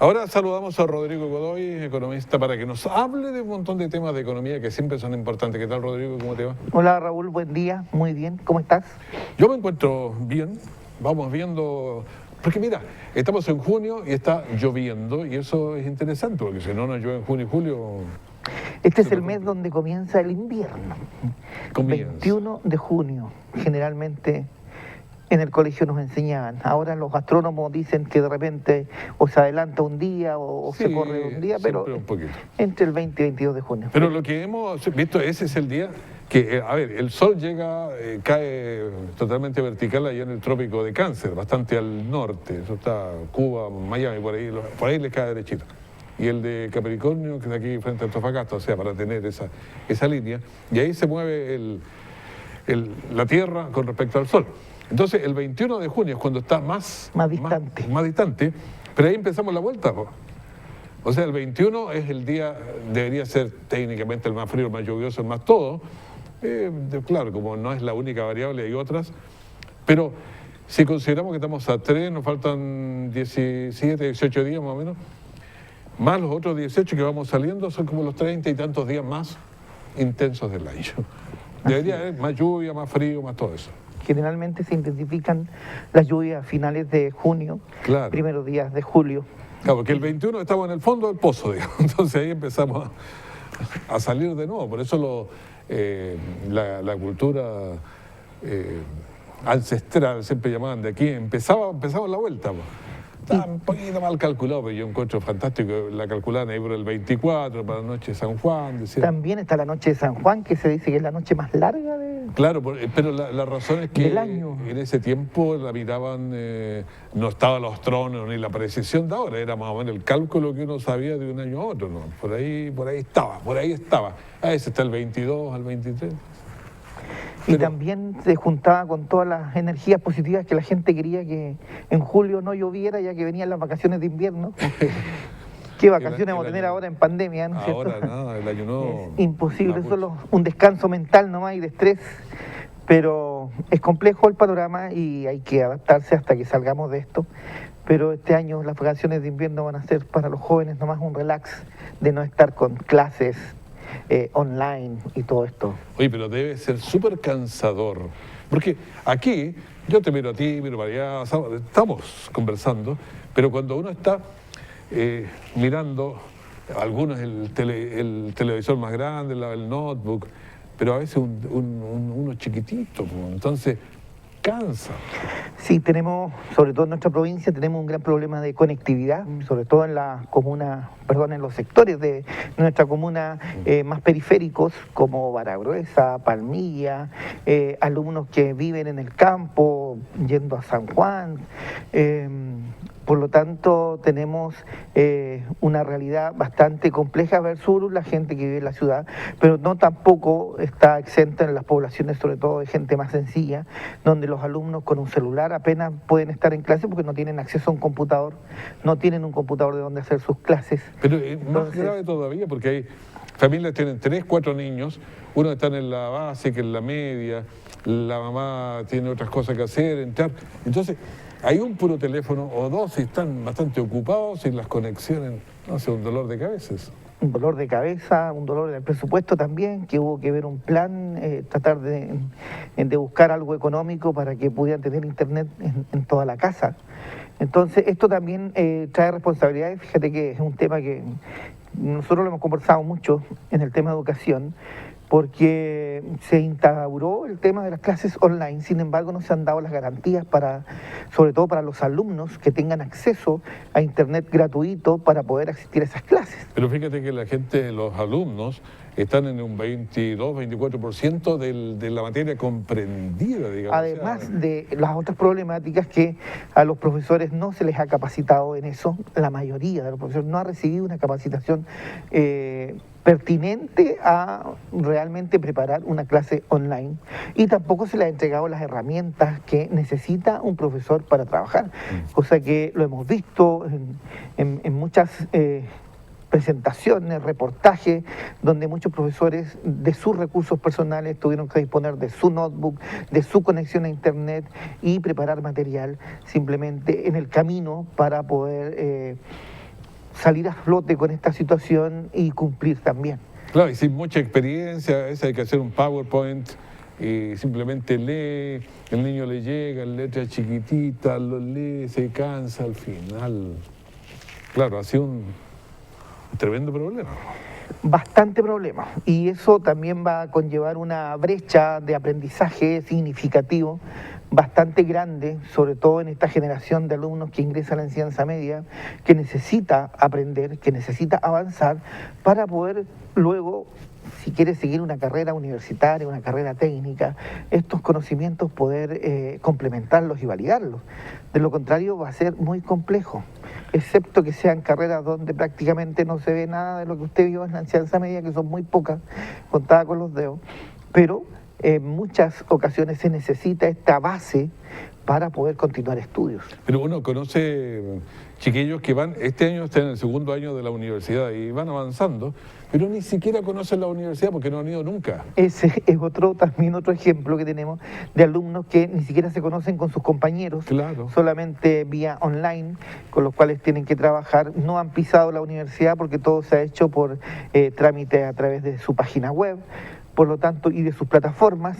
Ahora saludamos a Rodrigo Godoy, economista, para que nos hable de un montón de temas de economía que siempre son importantes. ¿Qué tal, Rodrigo? ¿Cómo te va? Hola Raúl, buen día, muy bien, ¿cómo estás? Yo me encuentro bien, vamos viendo, porque mira, estamos en junio y está lloviendo y eso es interesante, porque si no llueve en junio y julio... Este es el mes donde comienza el invierno, Comienza. 21 de junio, generalmente en el colegio nos enseñaban. Ahora los astrónomos dicen que de repente o se adelanta un día o Sí, se corre un día, pero siempre un poquito. entre el 20 y 22 de junio. Pero lo que hemos visto, ese es el día que, a ver, el sol llega, cae totalmente vertical allá en el trópico de Cáncer, bastante al norte, eso está Cuba, Miami, por ahí le cae derechito. Y el de Capricornio, que está aquí frente a Antofagasta, o sea, para tener esa línea, y ahí se mueve la Tierra con respecto al Sol. Entonces, el 21 de junio es cuando está más distante, pero ahí empezamos la vuelta, po. O sea, el 21 es el día, debería ser técnicamente el más frío, el más lluvioso, el más todo. Claro, como no es la única variable, hay otras. Pero si consideramos que estamos a 3, nos faltan 17, 18 días más o menos, más los otros 18 que vamos saliendo, son como los 30 y tantos días más intensos del año. Debería haber más lluvia, más frío, más todo eso. Generalmente se intensifican las lluvias a finales de junio, Claro. Primeros días de julio. Claro, porque el 21 estamos en el fondo del pozo, digamos. Entonces ahí empezamos a salir de nuevo. Por eso la cultura ancestral, siempre llamaban de aquí, empezamos la vuelta, pues. Estaba un poquito mal calculado, pero yo encuentro fantástico. La calculaban ahí por el 24, para la noche de San Juan. Decía. También está la noche de San Juan, que se dice que es la noche más larga de... Claro, pero la razón es que del año. En ese tiempo la miraban, no estaban los tronos ni la precisión de ahora, era más o menos el cálculo que uno sabía de un año a otro, ¿no? Por ahí estaba. A veces está el 22, al 23. Y también se juntaba con todas las energías positivas que la gente quería que en julio no lloviera, ya que venían las vacaciones de invierno. ¿Qué vacaciones vamos a tener ahora en pandemia, no es cierto? Ahora nada, el año no... Es imposible, solo un descanso mental nomás y de estrés. Pero es complejo el panorama y hay que adaptarse hasta que salgamos de esto. Pero este año las vacaciones de invierno van a ser para los jóvenes nomás un relax de no estar con clases online y todo esto. Oye, pero debe ser súper cansador, porque aquí, yo te miro a ti, miro para allá, estamos conversando, pero cuando uno está mirando, algunos el televisor más grande, el notebook, pero a veces uno chiquitito, entonces cansa. Sí, tenemos, sobre todo en nuestra provincia, tenemos un gran problema de conectividad, sobre todo en la comuna, en los sectores de nuestra comuna más periféricos, como Baragruesa, Palmilla, alumnos que viven en el campo, yendo a San Juan. Por lo tanto, tenemos una realidad bastante compleja versus la gente que vive en la ciudad, pero no tampoco está exenta en las poblaciones, sobre todo de gente más sencilla, donde los alumnos con un celular apenas pueden estar en clase porque no tienen acceso a un computador, no tienen un computador de donde hacer sus clases. Pero es más grave todavía porque hay familias que tienen 3, 4 niños, uno está en la básica, en la media, la mamá tiene otras cosas que hacer, entrar, entonces... Hay un puro teléfono o dos y están bastante ocupados y las conexiones, no sé, un dolor de cabeza. Un dolor de cabeza, un dolor del presupuesto también, que hubo que ver un plan, tratar de buscar algo económico para que pudieran tener internet en toda la casa. Entonces, esto también trae responsabilidades. Fíjate que es un tema que nosotros lo hemos conversado mucho en el tema de educación, porque se instauró el tema de las clases online, sin embargo no se han dado las garantías sobre todo para los alumnos que tengan acceso a internet gratuito para poder asistir a esas clases. Pero fíjate que los alumnos están en un 22, 24% de la materia comprendida, digamos. Además de las otras problemáticas que a los profesores no se les ha capacitado en eso, la mayoría de los profesores no ha recibido una capacitación pertinente a realmente preparar una clase online y tampoco se le ha entregado las herramientas que necesita un profesor para trabajar, cosa que lo hemos visto en muchas presentaciones, reportajes, donde muchos profesores de sus recursos personales tuvieron que disponer de su notebook, de su conexión a internet y preparar material simplemente en el camino para poder salir a flote con esta situación y cumplir también. Claro, y sin mucha experiencia, a veces hay que hacer un PowerPoint y simplemente lee, el niño le llega, en letras chiquititas, lo lee, se cansa al final. Claro, ha sido un tremendo problema. Bastante problema, y eso también va a conllevar una brecha de aprendizaje significativo bastante grande, sobre todo en esta generación de alumnos que ingresa a la enseñanza media, que necesita aprender, que necesita avanzar para poder luego, si quiere seguir una carrera universitaria, una carrera técnica, estos conocimientos poder complementarlos y validarlos. De lo contrario va a ser muy complejo, excepto que sean carreras donde prácticamente no se ve nada de lo que usted vio en la enseñanza media, que son muy pocas, contadas con los dedos, pero en muchas ocasiones se necesita esta base para poder continuar estudios. Pero uno conoce chiquillos que este año están en el segundo año de la universidad y van avanzando, pero ni siquiera conocen la universidad porque no han ido nunca. Ese es también otro ejemplo que tenemos de alumnos que ni siquiera se conocen con sus compañeros, claro, solamente vía online, con los cuales tienen que trabajar, no han pisado la universidad porque todo se ha hecho por trámite a través de su página web, por lo tanto, y de sus plataformas,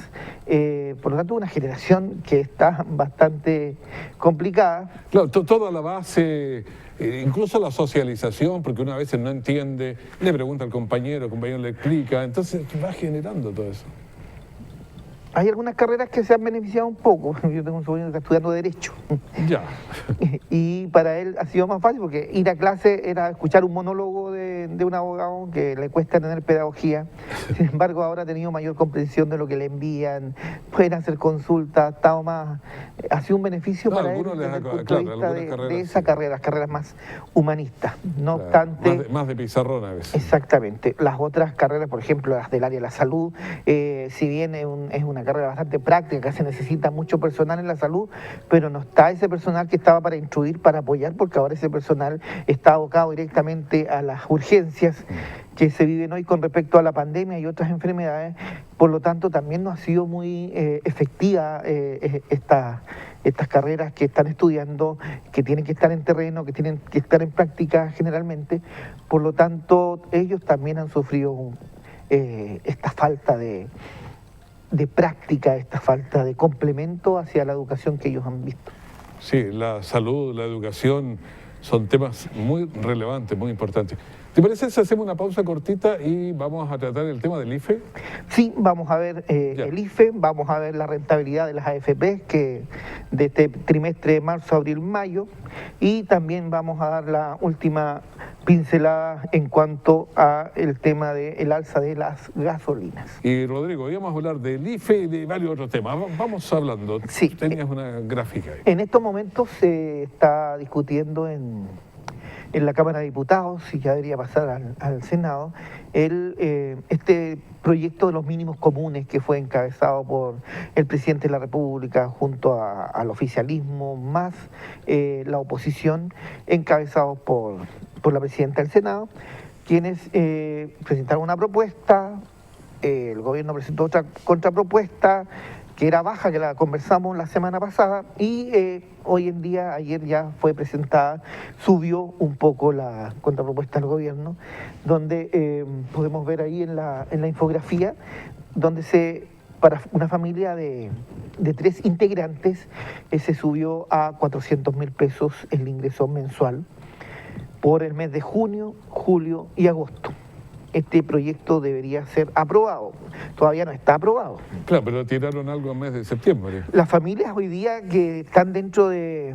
por lo tanto, una generación que está bastante complicada. Claro, toda la base, incluso la socialización, porque una vez no entiende, le pregunta al compañero, el compañero le explica, entonces va generando todo eso. Hay algunas carreras que se han beneficiado un poco. Yo tengo un sobrino que está estudiando Derecho. Ya. Y para él ha sido más fácil porque ir a clase era escuchar un monólogo de un abogado que le cuesta tener pedagogía. Sin embargo, ahora ha tenido mayor comprensión de lo que le envían, pueden hacer consultas, ha sido un beneficio para él desde el punto de vista de esa carrera, las carreras más humanistas. No obstante... Más de pizarrón a veces. Exactamente. Las otras carreras, por ejemplo, las del área de la salud, si bien es una carrera bastante práctica, que se necesita mucho personal en la salud, pero no está ese personal que estaba para instruir, para apoyar, porque ahora ese personal está abocado directamente a las urgencias que se viven hoy con respecto a la pandemia y otras enfermedades. Por lo tanto, también no ha sido muy efectiva estas carreras que están estudiando, que tienen que estar en terreno, que tienen que estar en práctica generalmente. Por lo tanto, ellos también han sufrido esta falta de práctica, esta falta de complemento hacia la educación que ellos han visto. Sí, la salud, la educación son temas muy relevantes, muy importantes. ¿Te parece si hacemos una pausa cortita y vamos a tratar el tema del IFE? Sí, vamos a ver el IFE, vamos a ver la rentabilidad de las AFP que de este trimestre de marzo, abril, mayo, y también vamos a dar la última pincelada en cuanto a el tema del alza de las gasolinas. Y Rodrigo, íbamos a hablar del IFE y de varios otros temas. Vamos hablando. Sí. Tenías una gráfica ahí. En estos momentos se está discutiendo en la Cámara de Diputados, y ya debería pasar al Senado, este proyecto de los mínimos comunes que fue encabezado por el presidente de la República junto al oficialismo, más la oposición, encabezados por la presidenta del Senado, quienes presentaron una propuesta, el gobierno presentó otra contrapropuesta, que era baja, que la conversamos la semana pasada, y hoy en día, ayer ya fue presentada, subió un poco la contrapropuesta del gobierno, donde podemos ver ahí en la infografía, donde para una familia de 3 integrantes se subió a 400.000 pesos el ingreso mensual por el mes de junio, julio y agosto. Este proyecto debería ser aprobado. Todavía no está aprobado. Claro, pero tiraron algo en mes de septiembre. Las familias hoy día que están dentro de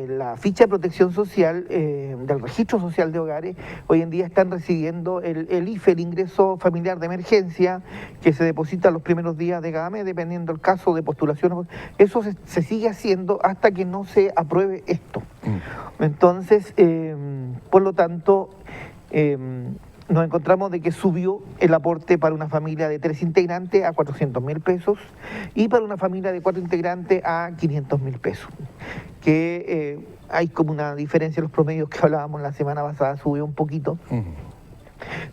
la ficha de protección social, del registro social de hogares, hoy en día están recibiendo el IFE, el ingreso familiar de emergencia, que se deposita los primeros días de cada mes, dependiendo del caso de postulación. Eso se sigue haciendo hasta que no se apruebe esto. Entonces, por lo tanto, nos encontramos de que subió el aporte para una familia de 3 integrantes a 400.000 pesos y para una familia de 4 integrantes a 500.000 pesos. Que hay como una diferencia en los promedios que hablábamos la semana pasada, subió un poquito.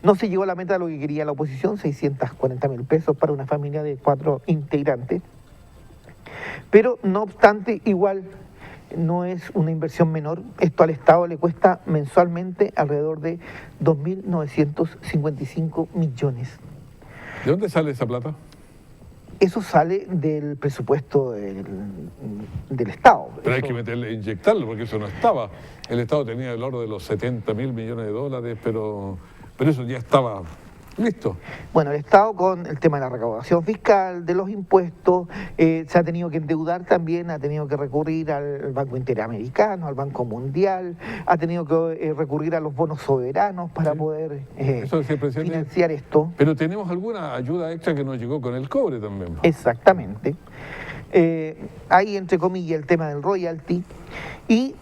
No se llegó a la meta de lo que quería la oposición, 640.000 pesos para una familia de 4 integrantes. Pero no obstante, igual no es una inversión menor. Esto al Estado le cuesta mensualmente alrededor de 2.955 millones. ¿De dónde sale esa plata? Eso sale del presupuesto del Estado. Pero hay Eso- que meterle, inyectarlo, porque eso no estaba. El Estado tenía el orden de los 70.000 millones de dólares, pero eso ya estaba listo. Bueno, el Estado con el tema de la recaudación fiscal, de los impuestos, se ha tenido que endeudar también, ha tenido que recurrir al Banco Interamericano, al Banco Mundial, ha tenido que recurrir a los bonos soberanos para Sí. poder Eso decía el presidente. financiar esto. Pero tenemos alguna ayuda extra que nos llegó con el cobre también. Exactamente. Hay, entre comillas, el tema del royalty y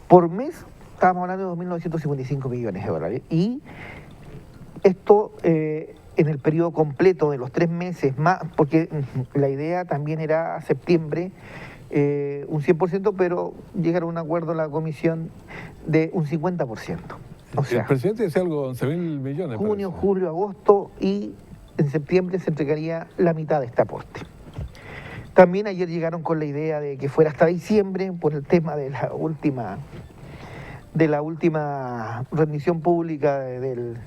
por mes estábamos hablando de 2.955 millones de dólares. Y esto en el periodo completo de los 3 meses más, porque la idea también era septiembre, un 100%, pero llegaron a un acuerdo en la comisión de un 50%. O El sea, presidente decía algo de 11.000 millones. junio, parece. julio, agosto y en septiembre se entregaría la mitad de este aporte. También ayer llegaron con la idea de que fuera hasta diciembre por el tema de la última rendición pública del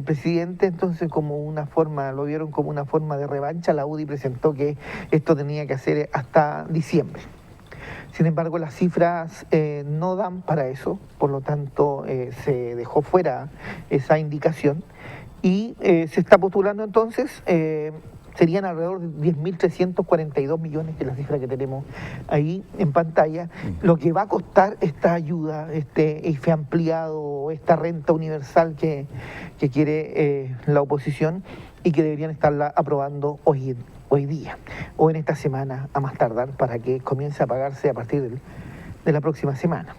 presidente. Entonces, como una forma, lo vieron como una forma de revancha, la UDI presentó que esto tenía que hacer hasta diciembre. Sin embargo, las cifras no dan para eso, por lo tanto se dejó fuera esa indicación y se está postulando entonces, serían alrededor de 10.342 millones, que es la cifra que tenemos ahí en pantalla, lo que va a costar esta ayuda, este IFE ampliado, esta renta universal que quiere la oposición y que deberían estarla aprobando hoy día o en esta semana a más tardar para que comience a pagarse a partir de la próxima semana.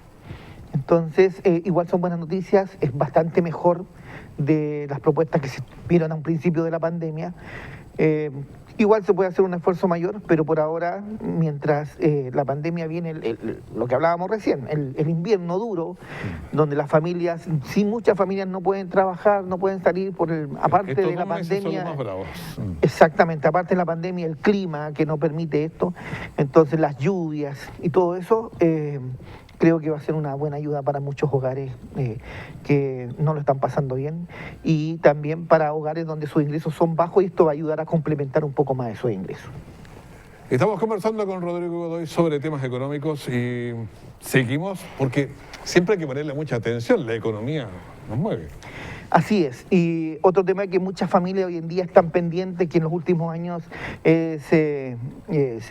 Entonces, igual son buenas noticias, es bastante mejor de las propuestas que se vieron a un principio de la pandemia. Igual se puede hacer un esfuerzo mayor, pero por ahora, mientras la pandemia viene, lo que hablábamos recién, el invierno duro, donde las familias, sí, muchas familias no pueden trabajar, no pueden salir aparte Estos de la 2 meses son los pandemia. más bravos. Exactamente, aparte de la pandemia, el clima que no permite esto, entonces las lluvias y todo eso, creo que va a ser una buena ayuda para muchos hogares que no lo están pasando bien y también para hogares donde sus ingresos son bajos y esto va a ayudar a complementar un poco más esos ingresos. Estamos conversando con Rodrigo Godoy sobre temas económicos y seguimos porque siempre hay que ponerle mucha atención, la economía nos mueve. Así es. Y otro tema que muchas familias hoy en día están pendientes, que en los últimos años se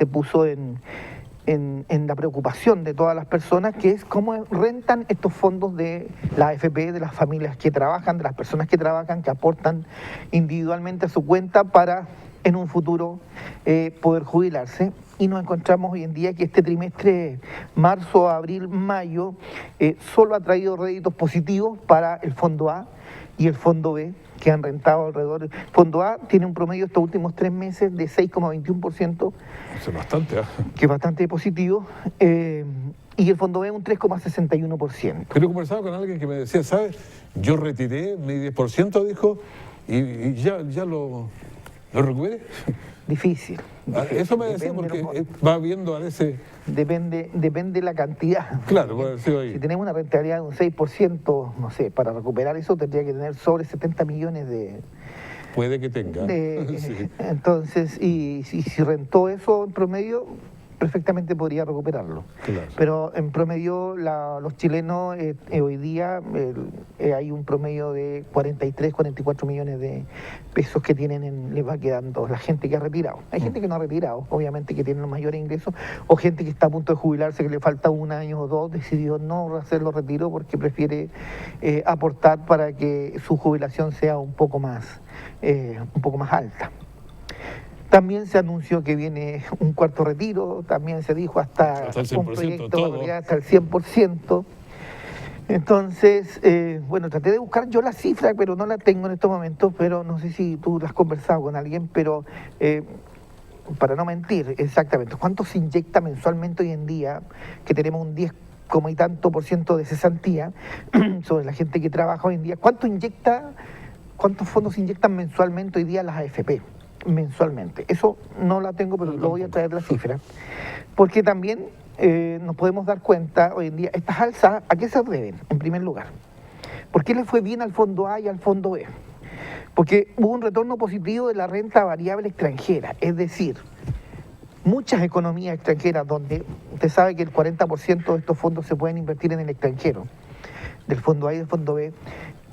puso en la preocupación de todas las personas, que es cómo rentan estos fondos de la AFP, de las familias que trabajan, de las personas que trabajan, que aportan individualmente a su cuenta para en un futuro poder jubilarse. Y nos encontramos hoy en día que este trimestre, marzo, abril, mayo, solo ha traído réditos positivos para el Fondo A y el Fondo B, que han rentado alrededor. El Fondo A tiene un promedio estos últimos 3 meses de 6,21%, Eso es bastante. que es bastante positivo, y el Fondo B un 3,61%. Pero he conversado con alguien que me decía, ¿sabes? Yo retiré mi 10%, dijo, y ya lo recuperé. Difícil. Eso me decía Depende porque de va viendo a veces... Depende la cantidad. Claro, puede ser ahí. Si tenemos una rentabilidad de un 6%, no sé, para recuperar eso tendría que tener sobre 70 millones Puede que tenga. Sí. Entonces, y si rentó eso en promedio, perfectamente podría recuperarlo. Claro. Pero en promedio los chilenos hoy día hay un promedio de 43, 44 millones de pesos que les va quedando la gente que ha retirado. Hay gente que no ha retirado, obviamente que tiene los mayores ingresos, o gente que está a punto de jubilarse, que le falta 1 año o 2, decidió no hacer los retiros porque prefiere aportar para que su jubilación sea un poco más alta. También se anunció que viene un cuarto retiro, también se dijo hasta el 100%, un proyecto todo. para hasta el 100%. Entonces, bueno, traté de buscar yo la cifra, pero no la tengo en estos momentos, pero no sé si tú la has conversado con alguien, pero para no mentir, exactamente, ¿cuánto se inyecta mensualmente hoy en día, que tenemos un 10 y tanto por ciento de cesantía sobre la gente que trabaja hoy en día? ¿Cuántos fondos se inyectan mensualmente hoy día las AFP? Mensualmente. Eso no la tengo, pero lo voy a traer la cifra. Porque también nos podemos dar cuenta hoy en día, estas alzas, ¿a qué se deben? En primer lugar, ¿por qué le fue bien al fondo A y al fondo B? Porque hubo un retorno positivo de la renta variable extranjera, es decir, muchas economías extranjeras donde usted sabe que el 40% de estos fondos se pueden invertir en el extranjero, del fondo A y del fondo B,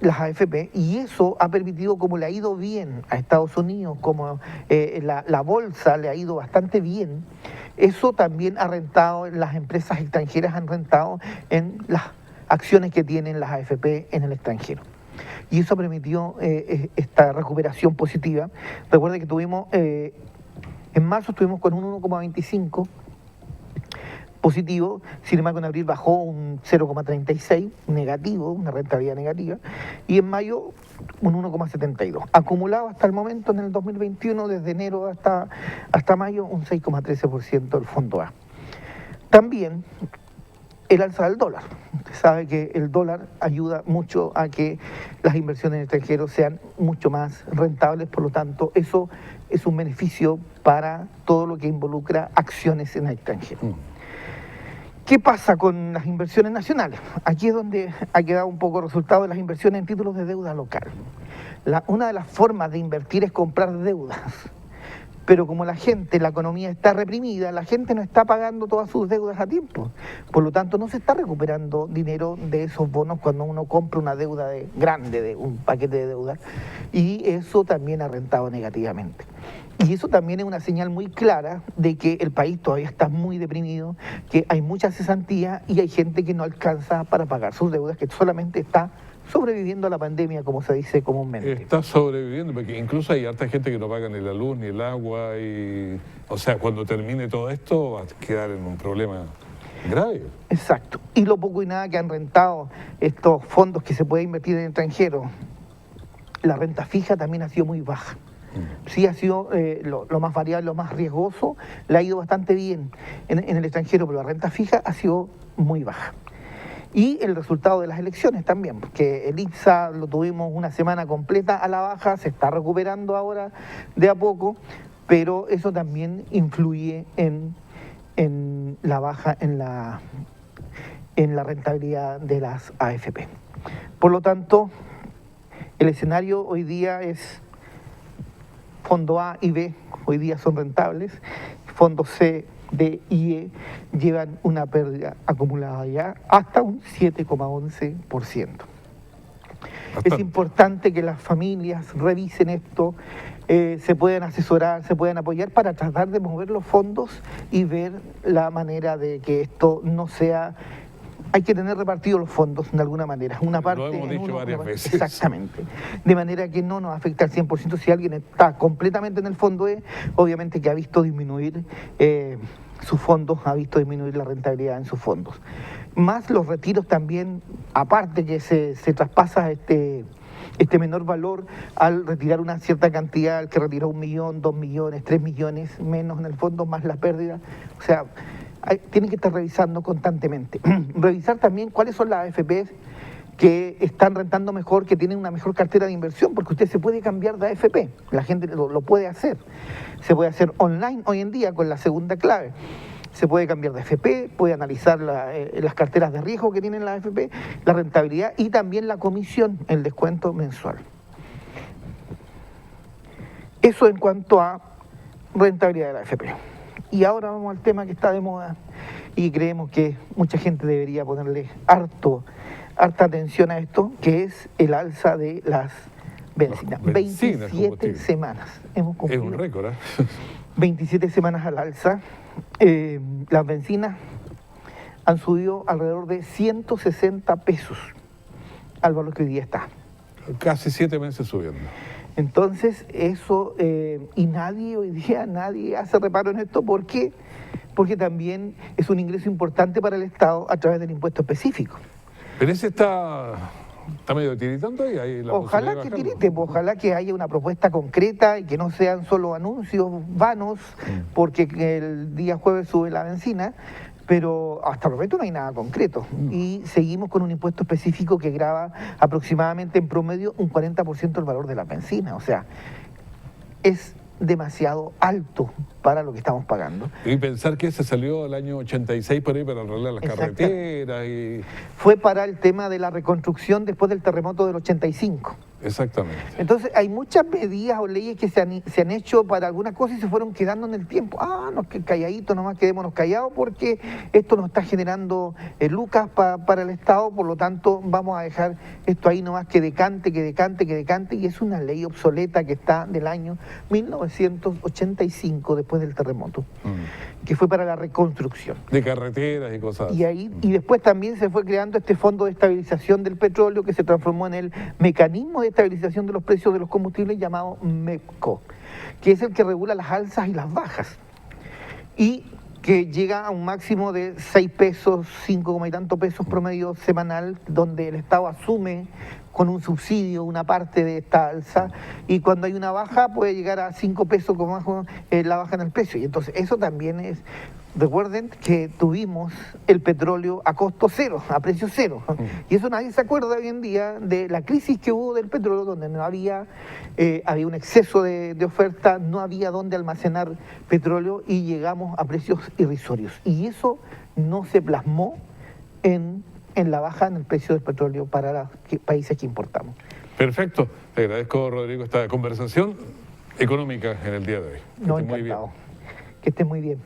las AFP, y eso ha permitido, como le ha ido bien a Estados Unidos, como la bolsa le ha ido bastante bien, eso también ha rentado, las empresas extranjeras han rentado en las acciones que tienen las AFP en el extranjero. Y eso permitió esta recuperación positiva. Recuerde que tuvimos, en marzo estuvimos con un 1,25 positivo, sin embargo en abril bajó un 0,36 negativo, una rentabilidad negativa, y en mayo un 1,72. Acumulado hasta el momento en el 2021, desde enero hasta mayo, un 6,13% del fondo A. También el alza del dólar. Usted sabe que el dólar ayuda mucho a que las inversiones en extranjeros sean mucho más rentables, por lo tanto, eso es un beneficio para todo lo que involucra acciones en el extranjero. ¿Qué pasa con las inversiones nacionales? Aquí es donde ha quedado un poco el resultado de las inversiones en títulos de deuda local. Una de las formas de invertir es comprar deudas. Pero como la economía está reprimida, la gente no está pagando todas sus deudas a tiempo. Por lo tanto, no se está recuperando dinero de esos bonos cuando uno compra una deuda grande, de un paquete de deuda, y eso también ha rentado negativamente. Y eso también es una señal muy clara de que el país todavía está muy deprimido, que hay mucha cesantía y hay gente que no alcanza para pagar sus deudas, que solamente está sobreviviendo a la pandemia, como se dice comúnmente. Está sobreviviendo, porque incluso hay harta gente que no paga ni la luz ni el agua, y, o sea, cuando termine todo esto va a quedar en un problema grave. Exacto. Y lo poco y nada que han rentado estos fondos que se puede invertir en el extranjero, la renta fija también ha sido muy baja. Sí ha sido lo más variable, lo más riesgoso, le ha ido bastante bien en el extranjero, pero la renta fija ha sido muy baja. Y el resultado de las elecciones también, porque el IPSA lo tuvimos una semana completa a la baja, se está recuperando ahora de a poco, pero eso también influye en la baja en la rentabilidad de las AFP. Por lo tanto, el escenario hoy día es fondo A y B, hoy día son rentables, fondo C, D y E llevan una pérdida acumulada ya hasta un 7,11%. Es importante que las familias revisen esto, se puedan asesorar, se puedan apoyar para tratar de mover los fondos y ver la manera de que esto no sea... Hay que tener repartidos los fondos de alguna manera. Una parte lo hemos dicho varias veces. Exactamente. De manera que no nos afecta al 100%. Si alguien está completamente en el fondo E, obviamente que ha visto disminuir sus fondos, ha visto disminuir la rentabilidad en sus fondos. Más los retiros también, aparte que se traspasa este menor valor al retirar una cierta cantidad, al que retiró 1 millón, 2 millones, 3 millones, menos en el fondo, más la pérdida. O sea, tienen que estar revisando constantemente. Revisar también cuáles son las AFPs que están rentando mejor, que tienen una mejor cartera de inversión, porque usted se puede cambiar de AFP, la gente lo puede hacer. Se puede hacer online hoy en día con la segunda clave. Se puede cambiar de AFP, puede analizar las carteras de riesgo que tienen las AFP, la rentabilidad y también la comisión, el descuento mensual. Eso en cuanto a rentabilidad de la AFP. Y ahora vamos al tema que está de moda y creemos que mucha gente debería ponerle harta atención a esto, que es el alza de las bencinas. 27 semanas hemos cumplido. Es un récord, ¿eh? 27 semanas al alza. Las bencinas han subido alrededor de 160 pesos al valor que hoy día está. Casi 7 meses subiendo. Entonces, eso, y hoy día nadie hace reparo en esto. ¿Por qué? Porque también es un ingreso importante para el Estado a través del impuesto específico. Pero ese está medio tiritando ahí. Ojalá que tirite, ojalá que haya una propuesta concreta y que no sean solo anuncios vanos, porque el día jueves sube la bencina, pero hasta el momento no hay nada concreto. Y seguimos con un impuesto específico que grava aproximadamente en promedio un 40% del valor de la bencina. O sea, es demasiado alto para para lo que estamos pagando. Y pensar que se salió el año 86 por ahí para arreglar las Exacto. carreteras y... Fue para el tema de la reconstrucción después del terremoto del 85. Exactamente. Entonces hay muchas medidas o leyes que se han hecho para algunas cosas y se fueron quedando en el tiempo. No, que calladitos, nomás quedémonos callados porque esto nos está generando lucas para el Estado, por lo tanto vamos a dejar esto ahí nomás que decante, y es una ley obsoleta que está del año 1985 después del terremoto, que fue para la reconstrucción. De carreteras y cosas. Y después también se fue creando este fondo de estabilización del petróleo que se transformó en el mecanismo de estabilización de los precios de los combustibles llamado MEPCO, que es el que regula las alzas y las bajas y que llega a un máximo de 6 pesos, 5 y tantos pesos promedio semanal, donde el Estado asume con un subsidio una parte de esta alza, y cuando hay una baja puede llegar a 5 pesos como bajo la baja en el precio. Y entonces eso también es, recuerden que tuvimos el petróleo a costo cero, a precio cero, y eso nadie se acuerda hoy en día de la crisis que hubo del petróleo, donde no había un exceso de oferta, no había dónde almacenar petróleo y llegamos a precios irrisorios. Y eso no se plasmó en la baja en el precio del petróleo para los países que importamos. Perfecto. Te agradezco, Rodrigo, esta conversación económica en el día de hoy. No, encantado. Que estés muy bien.